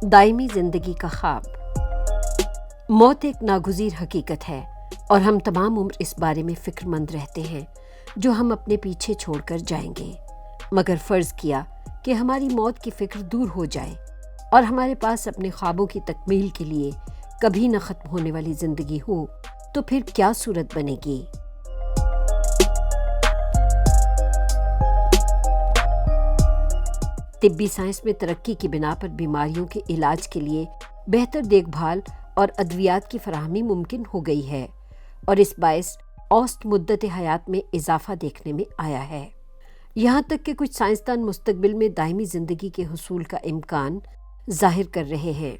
دائمی زندگی کا خواب۔ موت ایک ناگزیر حقیقت ہے اور ہم تمام عمر اس بارے میں فکر مند رہتے ہیں جو ہم اپنے پیچھے چھوڑ کر جائیں گے، مگر فرض کیا کہ ہماری موت کی فکر دور ہو جائے اور ہمارے پاس اپنے خوابوں کی تکمیل کے لیے کبھی نہ ختم ہونے والی زندگی ہو تو پھر کیا صورت بنے گی؟ طبی سائنس میں ترقی کی بنا پر بیماریوں کے علاج کے لیے بہتر دیکھ بھال اور ادویات کی فراہمی ممکن ہو گئی ہے اور اس باعث اوسط مدت حیات میں اضافہ دیکھنے میں آیا ہے۔ یہاں تک کہ کچھ سائنسدان مستقبل میں دائمی زندگی کے حصول کا امکان ظاہر کر رہے ہیں۔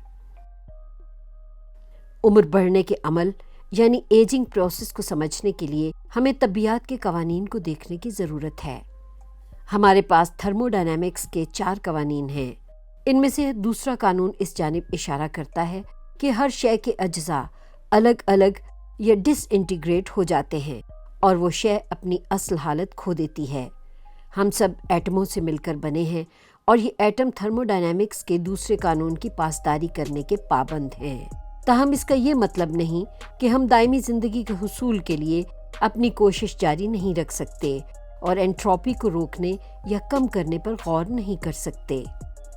عمر بڑھنے کے عمل یعنی ایجنگ پروسیس کو سمجھنے کے لیے ہمیں طبیعیات کے قوانین کو دیکھنے کی ضرورت ہے۔ ہمارے پاس تھرمو ڈائنامکس کے 4 قوانین ہیں۔ ان میں سے دوسرا قانون اس جانب اشارہ کرتا ہے کہ ہر شے کے اجزاء الگ الگ یا ڈس انٹیگریٹ ہو جاتے ہیں اور وہ شے اپنی اصل حالت کھو دیتی ہے۔ ہم سب ایٹموں سے مل کر بنے ہیں اور یہ ایٹم تھرمو ڈائنامکس کے دوسرے قانون کی پاسداری کرنے کے پابند ہیں۔ تاہم اس کا یہ مطلب نہیں کہ ہم دائمی زندگی کے حصول کے لیے اپنی کوشش جاری نہیں رکھ سکتے اور انٹروپی کو روکنے یا کم کرنے پر غور نہیں کر سکتے۔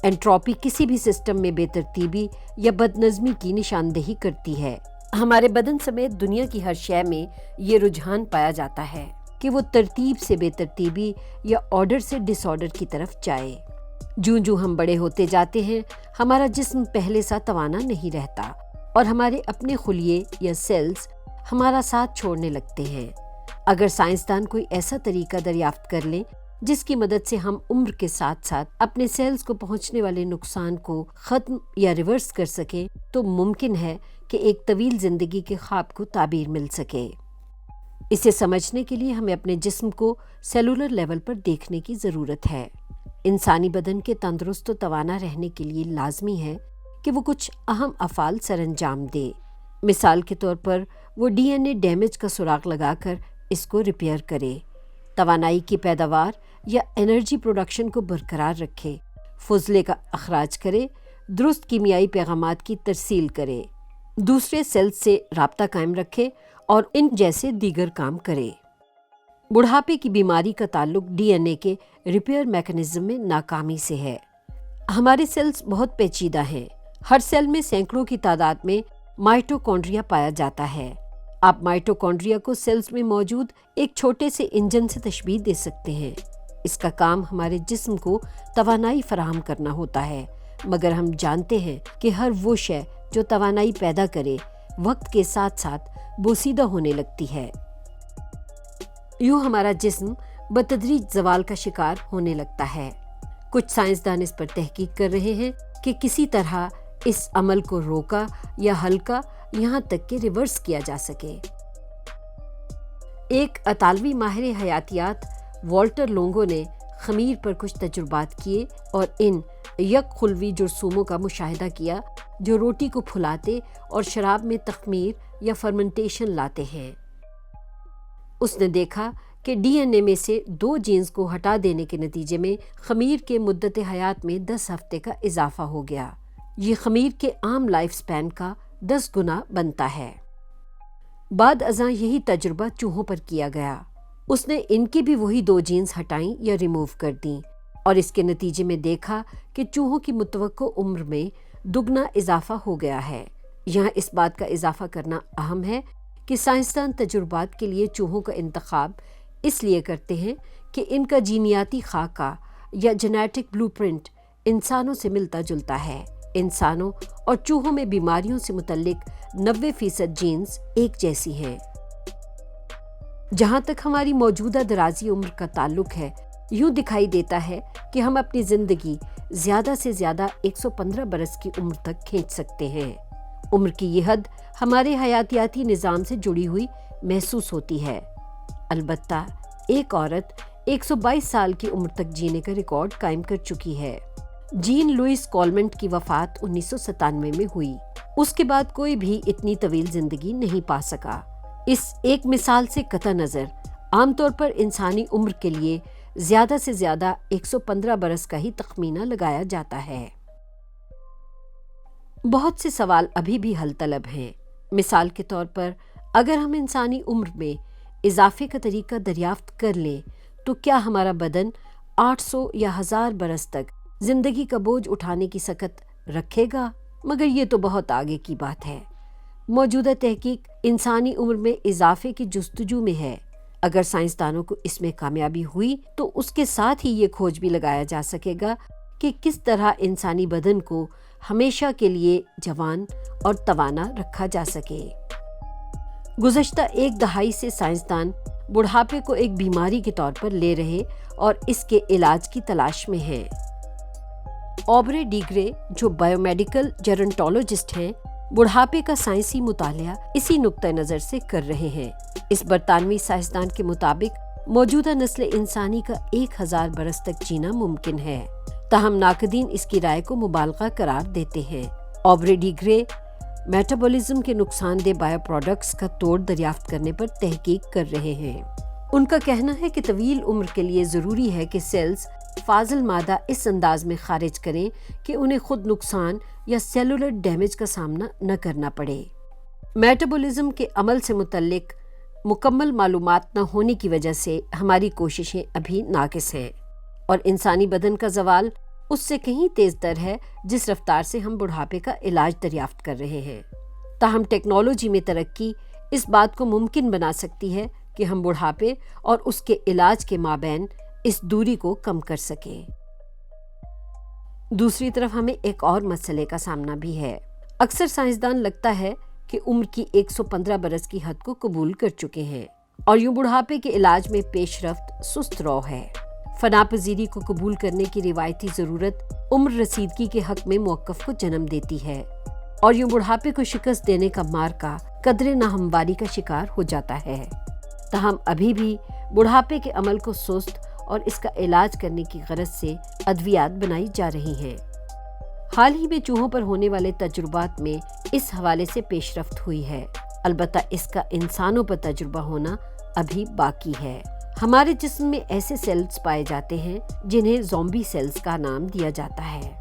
انٹروپی کسی بھی سسٹم میں بے ترتیبی یا بدنظمی کی نشاندہی کرتی ہے۔ ہمارے بدن سمیت دنیا کی ہر شے میں یہ رجحان پایا جاتا ہے کہ وہ ترتیب سے بے ترتیبی یا آرڈر سے ڈس آرڈر کی طرف جائے۔ جوں جوں ہم بڑے ہوتے جاتے ہیں ہمارا جسم پہلے سا توانا نہیں رہتا اور ہمارے اپنے خلیے یا سیلز ہمارا ساتھ چھوڑنے لگتے ہیں۔ اگر سائنسدان کوئی ایسا طریقہ دریافت کر لیں جس کی مدد سے ہم عمر کے ساتھ ساتھ اپنے سیلز کو پہنچنے والے نقصان کو ختم یا ریورس کر سکیں تو ممکن ہے کہ ایک طویل زندگی کے خواب کو تعبیر مل سکے۔ اسے سمجھنے کے لیے ہمیں اپنے جسم کو سیلولر لیول پر دیکھنے کی ضرورت ہے۔ انسانی بدن کے تندرست و توانا رہنے کے لیے لازمی ہے کہ وہ کچھ اہم افعال سر انجام دے۔ مثال کے طور پر وہ ڈی این اے ڈیمیج کا سراغ لگا کر اس کو ریپیئر کرے، توانائی کی پیداوار یا انرجی پروڈکشن کو برقرار رکھے، فضلے کا اخراج کرے، درست کیمیائی پیغامات کی ترسیل کرے، دوسرے سیلز سے رابطہ قائم رکھے اور ان جیسے دیگر کام کرے۔ بڑھاپے کی بیماری کا تعلق ڈی این اے کے ریپیئر میکانزم میں ناکامی سے ہے۔ ہمارے سیلز بہت پیچیدہ ہیں۔ ہر سیل میں سینکڑوں کی تعداد میں مائٹوکونڈریا پایا جاتا ہے۔ آپ مائٹوکونڈریا کو سیلز میں موجود ایک چھوٹے سے انجن سے تشبیہ دے سکتے ہیں۔ اس کا کام ہمارے جسم کو توانائی فراہم کرنا ہوتا ہے، مگر ہم جانتے ہیں کہ ہر وہ شے جو توانائی پیدا کرے وقت کے ساتھ ساتھ بوسیدہ ہونے لگتی ہے۔ یوں ہمارا جسم بتدریج زوال کا شکار ہونے لگتا ہے۔ کچھ سائنسدان اس پر تحقیق کر رہے ہیں کہ کسی طرح اس عمل کو روکا یا ہلکا یہاں تک کہ ریورس کیا جا سکے۔ ایک اطالوی ماہر حیاتیات والٹر لونگو نے خمیر پر کچھ تجربات کیے اور ان یک خلوی جرثوموں کا مشاہدہ کیا جو روٹی کو پھلاتے اور شراب میں تخمیر یا فرمنٹیشن لاتے ہیں۔ اس نے دیکھا کہ ڈی این اے میں سے 2 جینز کو ہٹا دینے کے نتیجے میں خمیر کے مدت حیات میں 10 ہفتے کا اضافہ ہو گیا۔ یہ خمیر کے عام لائف سپین کا 10 گنا بنتا ہے۔ بعد ازاں یہی تجربہ چوہوں پر کیا گیا۔ اس نے ان کی بھی وہی 2 جینز ہٹائیں یا ریموو کر دیں اور اس کے نتیجے میں دیکھا کہ چوہوں کی متوقع عمر میں دگنا اضافہ ہو گیا ہے۔ یہاں اس بات کا اضافہ کرنا اہم ہے کہ سائنسدان تجربات کے لیے چوہوں کا انتخاب اس لیے کرتے ہیں کہ ان کا جینیاتی خاکہ یا جینیٹک بلو پرنٹ انسانوں سے ملتا جلتا ہے۔ انسانوں اور چوہوں میں بیماریوں سے متعلق 90% جینز ایک جیسی ہیں۔ جہاں تک ہماری موجودہ درازی عمر کا تعلق ہے، یوں دکھائی دیتا ہے کہ ہم اپنی زندگی زیادہ سے زیادہ 115 برس کی عمر تک کھینچ سکتے ہیں۔ عمر کی یہ حد ہمارے حیاتیاتی نظام سے جڑی ہوئی محسوس ہوتی ہے۔ البتہ ایک عورت 122 سال کی عمر تک جینے کا ریکارڈ قائم کر چکی ہے۔ جین لوئس کولمنٹ کی وفات 1997 میں ہوئی۔ اس کے بعد کوئی بھی اتنی طویل زندگی نہیں پا سکا۔ اس ایک مثال سے قطع نظر عام طور پر انسانی عمر کے لیے زیادہ سے زیادہ 115 برس کا ہی تخمینہ لگایا جاتا ہے۔ بہت سے سوال ابھی بھی حل طلب ہیں۔ مثال کے طور پر اگر ہم انسانی عمر میں اضافے کا طریقہ دریافت کر لیں تو کیا ہمارا بدن 800 یا 1000 برس تک زندگی کا بوجھ اٹھانے کی سکت رکھے گا؟ مگر یہ تو بہت آگے کی بات ہے۔ موجودہ تحقیق انسانی عمر میں اضافے کی جستجو میں ہے۔ اگر سائنسدانوں کو اس میں کامیابی ہوئی تو اس کے ساتھ ہی یہ کھوج بھی لگایا جا سکے گا کہ کس طرح انسانی بدن کو ہمیشہ کے لیے جوان اور توانا رکھا جا سکے۔ گزشتہ ایک دہائی سے سائنسدان بڑھاپے کو ایک بیماری کے طور پر لے رہے اور اس کے علاج کی تلاش میں ہیں۔ اوبرے ڈی گرے جو بائیو میڈیکل جیرنٹولوجسٹ ہیں، بڑھاپے کا سائنسی مطالعہ اسی نقطہ نظر سے کر رہے ہیں۔ اس برطانوی سائنسدان کے مطابق موجودہ نسل انسانی کا 1000 برس تک جینا ممکن ہے، تاہم ناقدین اس کی رائے کو مبالغہ قرار دیتے ہیں۔ اوبرے ڈی گرے میٹابولزم کے نقصان دہ بائیو پروڈکٹس کا توڑ دریافت کرنے پر تحقیق کر رہے ہیں۔ ان کا کہنا ہے کہ طویل عمر کے لیے ضروری ہے کہ سیلز فاضل مادہ اس انداز میں خارج کریں کہ انہیں خود نقصان یا سیلولر ڈیمیج کا سامنا نہ کرنا پڑے۔ میٹابولزم کے عمل سے متعلق مکمل معلومات نہ ہونے کی وجہ سے ہماری کوششیں ابھی ناقص ہیں، اور انسانی بدن کا زوال اس سے کہیں تیز تر ہے جس رفتار سے ہم بڑھاپے کا علاج دریافت کر رہے ہیں۔ تاہم ٹیکنالوجی میں ترقی اس بات کو ممکن بنا سکتی ہے کہ ہم بڑھاپے اور اس کے علاج کے مابین اس دوری کو کم کر سکیں۔ دوسری طرف ہمیں ایک اور مسئلے کا سامنا بھی ہے۔ اکثر سائنسدان لگتا ہے کہ عمر کی 115 برس کی حد کو قبول کر چکے ہیں، اور یوں بڑھاپے کے علاج میں پیش رفت سست رو ہے۔ فنا پذیری کو قبول کرنے کی روایتی ضرورت عمر رسیدگی کے حق میں موقف کو جنم دیتی ہے، اور یوں بڑھاپے کو شکست دینے کا مارکا قدر ناہمواری کا شکار ہو جاتا ہے۔ تاہم ابھی بھی بڑھاپے کے عمل کو سست اور اس کا علاج کرنے کی غرض سے ادویات بنائی جا رہی ہیں۔ حال ہی میں چوہوں پر ہونے والے تجربات میں اس حوالے سے پیش رفت ہوئی ہے، البتہ اس کا انسانوں پر تجربہ ہونا ابھی باقی ہے۔ ہمارے جسم میں ایسے سیلز پائے جاتے ہیں جنہیں زومبی سیلز کا نام دیا جاتا ہے۔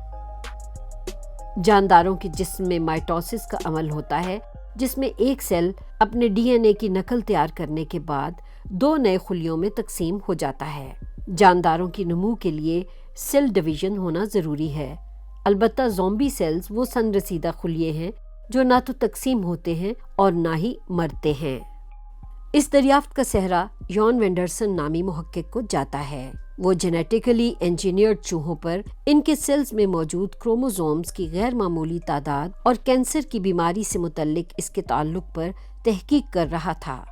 جانداروں کے جسم میں مائٹوسس کا عمل ہوتا ہے، جس میں ایک سیل اپنے ڈی این اے کی نقل تیار کرنے کے بعد 2 نئے خلیوں میں تقسیم ہو جاتا ہے۔ جانداروں کی نمو کے لیے سیل ڈویژن ہونا ضروری ہے، البتہ زومبی سیلز وہ سن رسیدہ خلیے ہیں جو نہ تو تقسیم ہوتے ہیں اور نہ ہی مرتے ہیں۔ اس دریافت کا سہرا یون وینڈرسن نامی محقق کو جاتا ہے۔ وہ جینیٹیکلی انجینئرڈ چوہوں پر ان کے سیلز میں موجود کروموزومز کی غیر معمولی تعداد اور کینسر کی بیماری سے متعلق اس کے تعلق پر تحقیق کر رہا تھا۔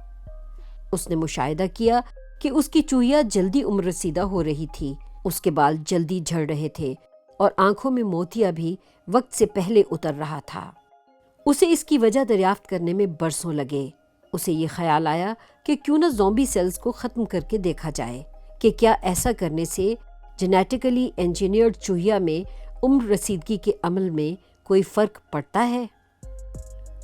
اس نے مشاہدہ کیا کہ اس کی چوہیا جلدی عمر رسیدہ ہو رہی تھی، اس کے بال جلدی جھڑ رہے تھے اور آنکھوں میں موتیا بھی وقت سے پہلے اتر رہا تھا۔ اسے اس کی وجہ دریافت کرنے میں برسوں لگے۔ اسے یہ خیال آیا کہ کیوں نہ زومبی سیلز کو ختم کر کے دیکھا جائے کہ کیا ایسا کرنے سے جینیٹیکلی انجینئرڈ چوہیا میں عمر رسیدگی کے عمل میں کوئی فرق پڑتا ہے۔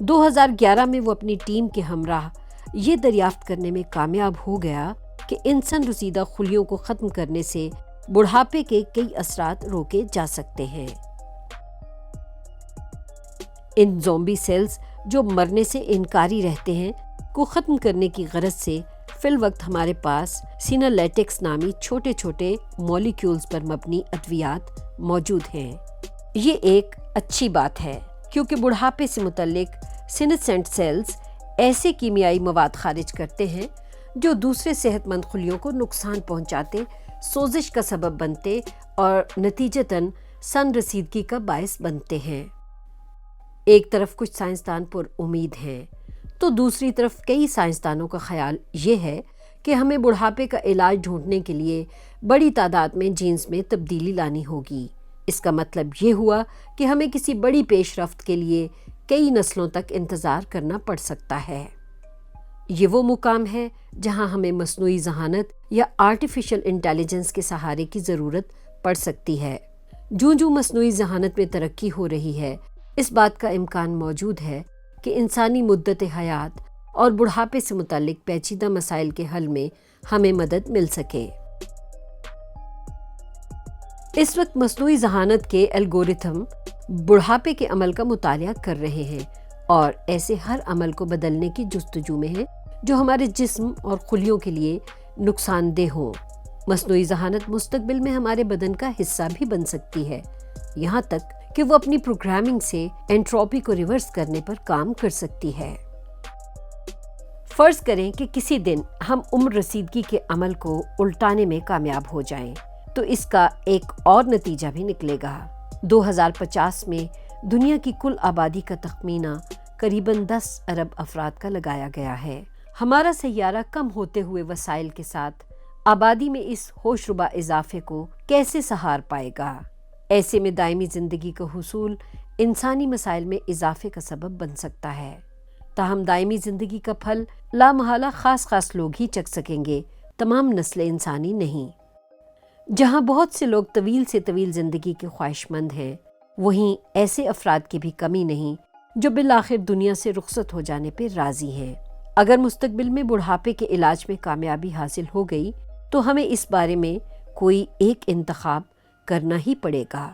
2011 میں وہ اپنی ٹیم کے ہمراہ یہ دریافت کرنے میں کامیاب ہو گیا کہ انسان رسیدہ خلیوں کو ختم کرنے سے بڑھاپے کے کئی اثرات روکے جا سکتے ہیں۔ ان زومبی سیلز جو مرنے سے انکاری رہتے ہیں کو ختم کرنے کی غرض سے فی الوقت ہمارے پاس سینالیٹکس نامی چھوٹے چھوٹے مولیکیولز پر مبنی ادویات موجود ہیں۔ یہ ایک اچھی بات ہے کیونکہ بڑھاپے سے متعلق سینسینٹ سیلز ایسے کیمیائی مواد خارج کرتے ہیں جو دوسرے صحت مند خلیوں کو نقصان پہنچاتے، سوزش کا سبب بنتے اور نتیجتاً سن رسیدگی کا باعث بنتے ہیں۔ ایک طرف کچھ سائنسدان پر امید ہیں تو دوسری طرف کئی سائنسدانوں کا خیال یہ ہے کہ ہمیں بڑھاپے کا علاج ڈھونڈنے کے لیے بڑی تعداد میں جینز میں تبدیلی لانی ہوگی۔ اس کا مطلب یہ ہوا کہ ہمیں کسی بڑی پیش رفت کے لیے کئی نسلوں تک انتظار کرنا پڑ سکتا ہے۔ یہ وہ مقام ہے جہاں ہمیں مصنوعی ذہانت یا آرٹیفیشل انٹیلیجنس کے سہارے کی ضرورت پڑ سکتی ہے۔ جوں مصنوعی ذہانت میں ترقی ہو رہی ہے، اس بات کا امکان موجود ہے کہ انسانی مدت حیات اور بڑھاپے سے متعلق پیچیدہ مسائل کے حل میں ہمیں مدد مل سکے۔ اس وقت مصنوعی ذہانت کے الگورتھم بڑھاپے کے عمل کا مطالعہ کر رہے ہیں اور ایسے ہر عمل کو بدلنے کی جستجو میں ہیں جو ہمارے جسم اور خلیوں کے لیے نقصان دہ ہوں۔ مصنوعی ذہانت مستقبل میں ہمارے بدن کا حصہ بھی بن سکتی ہے، یہاں تک کہ وہ اپنی پروگرامنگ سے انٹروپی کو ریورس کرنے پر کام کر سکتی ہے۔ فرض کریں کہ کسی دن ہم عمر رسیدگی کے عمل کو الٹانے میں کامیاب ہو جائیں تو اس کا ایک اور نتیجہ بھی نکلے گا۔ 2050 میں دنیا کی کل آبادی کا تخمینہ قریباً 10 ارب افراد کا لگایا گیا ہے۔ ہمارا سیارہ کم ہوتے ہوئے وسائل کے ساتھ آبادی میں اس ہوشربا اضافے کو کیسے سہار پائے گا؟ ایسے میں دائمی زندگی کا حصول انسانی مسائل میں اضافے کا سبب بن سکتا ہے۔ تاہم دائمی زندگی کا پھل لامحالہ خاص لوگ ہی چکھ سکیں گے، تمام نسل انسانی نہیں۔ جہاں بہت سے لوگ طویل سے طویل زندگی کے خواہش مند ہیں، وہیں ایسے افراد کی بھی کمی نہیں جو بالآخر دنیا سے رخصت ہو جانے پہ راضی ہیں۔ اگر مستقبل میں بڑھاپے کے علاج میں کامیابی حاصل ہو گئی تو ہمیں اس بارے میں کوئی ایک انتخاب کرنا ہی پڑے گا۔